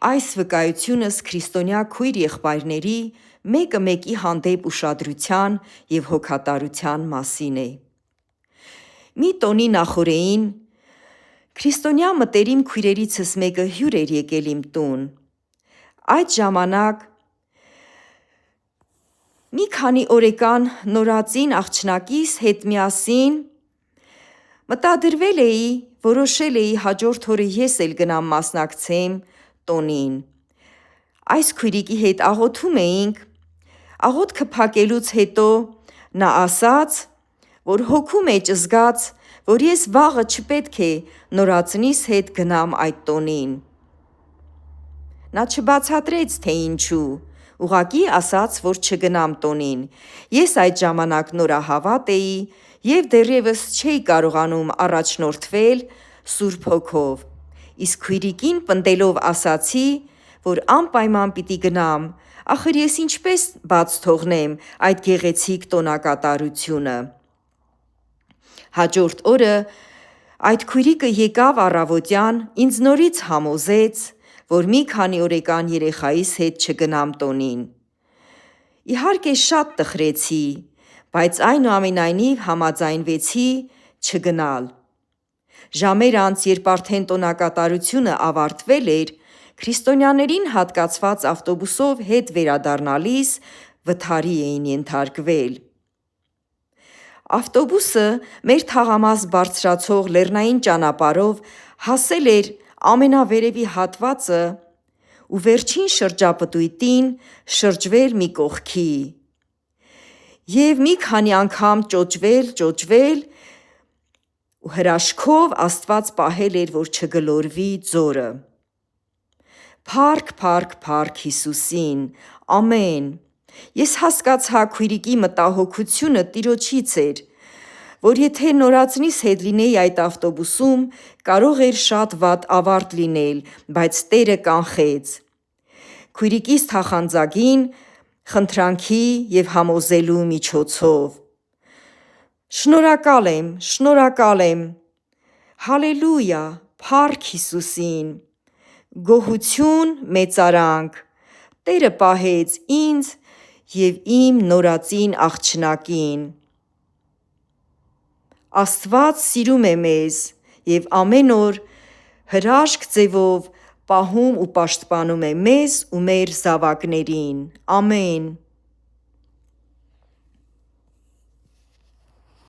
Այս վկայությունս քրիստոնյա քույր եղբայրների մեկը մեկի հանդեպ ուշադրության և հոգատարության մասին է։ Մի տոնի նախօրեին քրիստոնյա մտերիմ քույրերիցս մեկը հյուր էր եկել իմ տուն։ Այդ ժամանակ մի քանի օրեկան նորածին աղջնակիս հետ միասին մտադրվել էի, որոշել էի հաջորդ օրը ես էլ գնամ մասնակցեմ տոնին։ Այս քույրիկի հետ աղոթում էինք, աղոթքը փակելուց հետո նա ասաց, որ հոգու մեջ զգաց, որ ես վաղը չպետք է նորածնիս հետ գնամ այդ տոնին։ Նա չբացատրեց, թե ինչու, ուղղակի ասաց, որ չգնամ տոնին։ Ես այդ ժամանակ նորահավատ էի և դեռևս չէի կարողանում առաջնորդվել Սուրբ Հոգով, իսկ քույրիկին պնդելով ասացի, որ անպայման պիտի գնամ, ախր ես ինչպես բաց թողնեմ այդ գեղեցիկ տոնակատարությունը։ Հաջորդ օրը այդ քույրիկը եկավ առավոտյան, ինձ նորից համոզեց, որ մի քանի օրեկան երեխայիս հետ չգնամ տոնին։ Իհարկե շատ տխրեցի, բայց այնուամենայնիվ համաձայնվեցի չգնալ։ Ժամեր անց, երբ արդեն տոնակատարությունը ավարտվել էր, քրիստոնյաներին հատկացված ավտոբուսով հետ վերադառնալիս վթարի էին ենթարկվել։ Ավտոբուսը մեր թաղամաս բարձրացող լեռնային ճանապարհով հասել էր ամենավերևի հատվածը ու վերջին շրջապտույտին շրջվել մի կողքի և մի քանի անգամ ճոճվել ու հրաշքով Աստված պահել էր, որ չգլորվի ձորը։ Փառք, փառք, փառք Հիսուսին, ամեն։ Ես հասկացա քույրիկի մտահոգությունը Տիրոջից էր, որ եթե նորածնիս հետ լինեի այդ ավտոբուսում, կարող էր շատ վատ ավարտ լինել, բայց Տերը կանխեց։ Քույրիկիս թախանձագին խնդրանքի և համոզելու միջոցով։ Շնորհակալ եմ, հալելույա, փառք Հիսուսին, գոհություն, մեծարանք, Տերը պահեց ինձ և իմ նորածին աղջնակին։ Աստված սիրում է մեզ և ամեն օր հրաշք ձևով պահում ու պաշտպանում է մեզ ու մեր զավակներին, ամեն։